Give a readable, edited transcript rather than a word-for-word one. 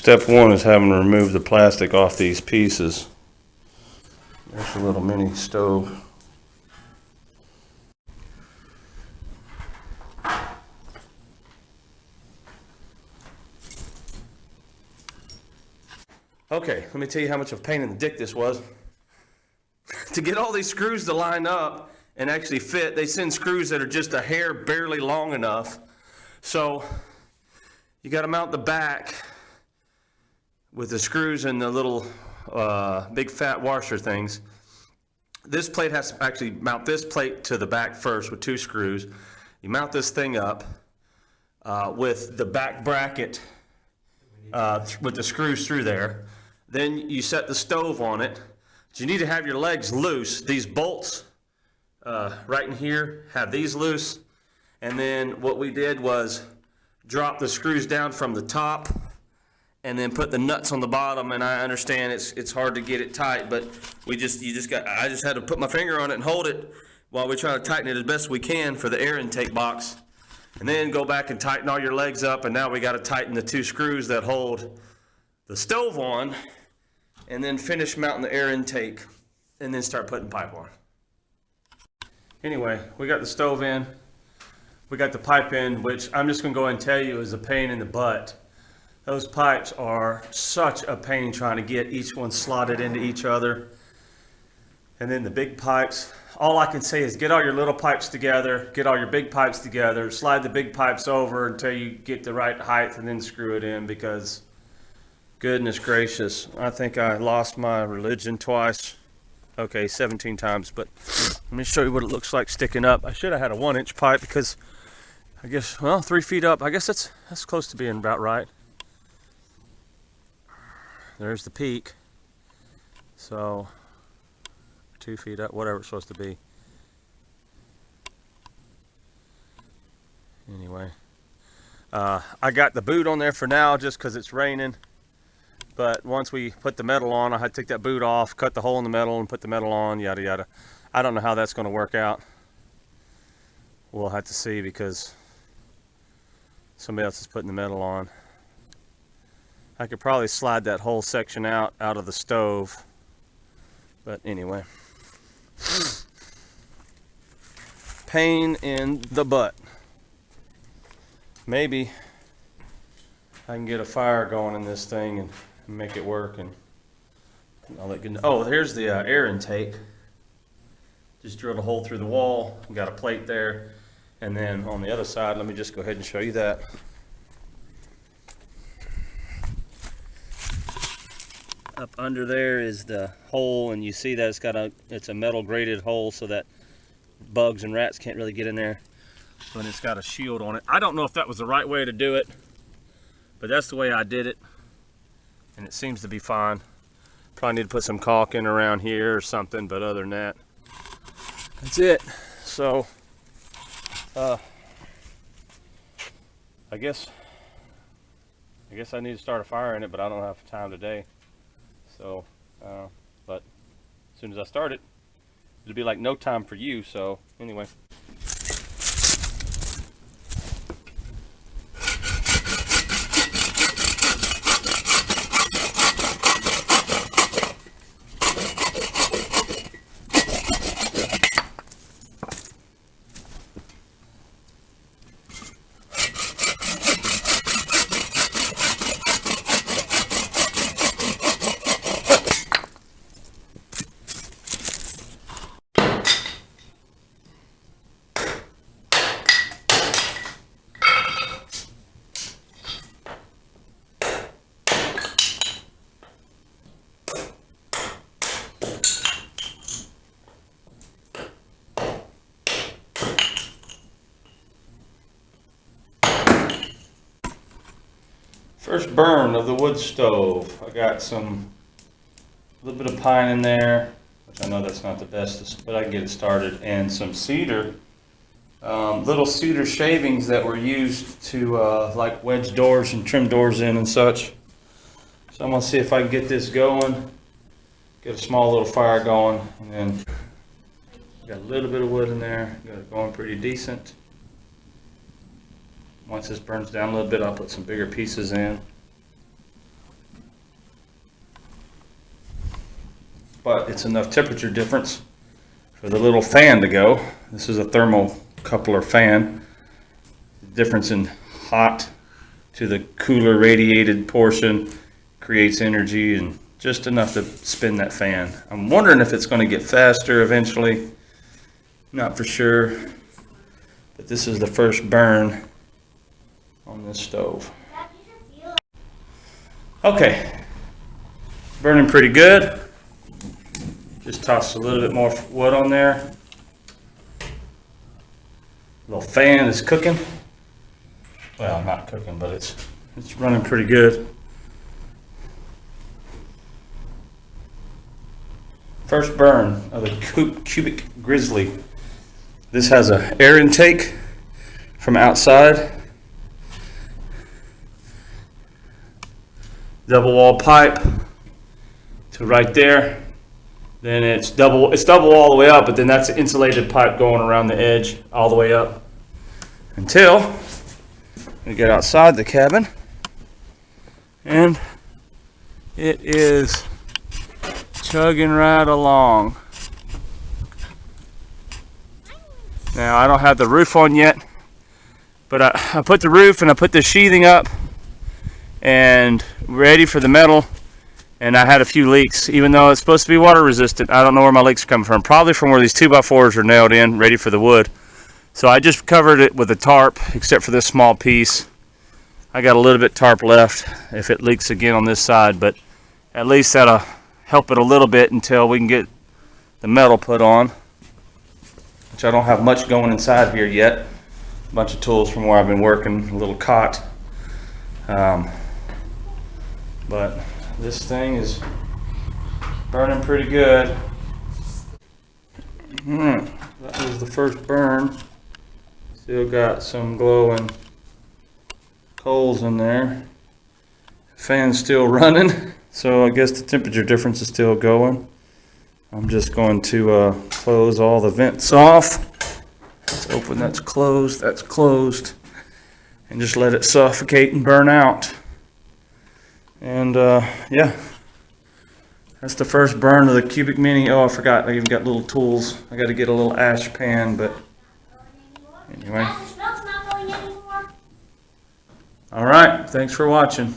Step one is having to remove the plastic off these pieces. There's a little mini stove. Okay, let me tell you how much of a pain in the dick this was. To get all these screws to line up and actually fit, they send screws that are just a hair barely long enough. So you got to mount the back with the screws and the little big fat washer things. This plate has to actually mount this plate to the back first with 2 screws. You mount this thing up with the back bracket with the screws through there. Then you set the stove on it. But you need to have your legs loose. These bolts right in here have these loose. And then what we did was drop the screws down from the top and then put the nuts on the bottom. And I understand it's hard to get it tight, but I just had to put my finger on it and hold it while we try to tighten it as best we can for the air intake box. And then go back and tighten all your legs up. And now we got to tighten the 2 screws that hold the stove on, and then finish mounting the air intake, and then start putting pipe on. Anyway, we got the stove in, we got the pipe in, which I'm just gonna go ahead and tell you is a pain in the butt. Those pipes are such a pain trying to get each one slotted into each other. And then the big pipes, all I can say is get all your little pipes together, get all your big pipes together, slide the big pipes over until you get the right height, and then screw it in, because goodness gracious, I think I lost my religion twice. Okay, 17 times, but let me show you what it looks like sticking up. I should have had a 1-inch pipe because I guess, well, 3 feet up. I guess that's close to being about right. There's the peak. So 2 feet up, whatever it's supposed to be. Anyway, I got the boot on there for now just because it's raining. But once we put the metal on, I had to take that boot off, cut the hole in the metal, and put the metal on, yada yada. I don't know how that's going to work out. We'll have to see, because somebody else is putting the metal on. I could probably slide that whole section out of the stove. But anyway. Pain in the butt. Maybe I can get a fire going in this thing and make it work, and I'll let you know. Oh, here's the air intake. Just drilled a hole through the wall, got a plate there, and then on the other side, let me just go ahead and show you that. Up under there is the hole, and you see that it's a metal grated hole so that bugs and rats can't really get in there, but it's got a shield on it. I don't know if that was the right way to do it, but that's the way I did it, and it seems to be fine. Probably need to put some caulk in around here or something, but other than that, that's it. So, I guess I need to start a fire in it, but I don't have time today. So, but as soon as I start it, it'll be like no time for you. So, anyway. First burn of the wood stove. I got a little bit of pine in there, which I know that's not the best, but I can get it started, and some cedar, little cedar shavings that were used to like wedge doors and trim doors in and such. So I'm gonna see if I can get this going, get a small little fire going, and then got a little bit of wood in there, got it going pretty decent. Once this burns down a little bit, I'll put some bigger pieces in. but it's enough temperature difference for the little fan to go. This is a thermocoupler fan. The difference in hot to the cooler radiated portion creates energy, and just enough to spin that fan. I'm wondering if it's going to get faster eventually. Not for sure, but this is the first burn on this stove. Okay, burning pretty good. Just toss a little bit more wood on there. Little fan is cooking. Well, not cooking, but it's running pretty good. First burn of the cubic grizzly. This has an air intake from outside. Double wall pipe to right there. Then it's double all the way up, but then that's an insulated pipe going around the edge all the way up until we get outside the cabin, and it is chugging right along. Now I don't have the roof on yet, but I put the roof and I put the sheathing up and ready for the metal, and I had a few leaks, even though it's supposed to be water resistant. I don't know where my leaks are coming from. Probably from where these 2x4s are nailed in, ready for the wood. So I just covered it with a tarp, except for this small piece. I got a little bit tarp left if it leaks again on this side, but at least that'll help it a little bit until we can get the metal put on, which I don't have much going inside here yet. A bunch of tools from where I've been working, a little cot. But this thing is burning pretty good. That was the first burn. Still got some glowing coals in there. Fan's still running, so I guess the temperature difference is still going. I'm just going to close all the vents off. Let's open, that's closed, and just let it suffocate and burn out. And yeah, that's the first burn of the Cubic Mini. Oh, I forgot, I even got little tools. I got to get a little ash pan, but anyway. All right, thanks for watching.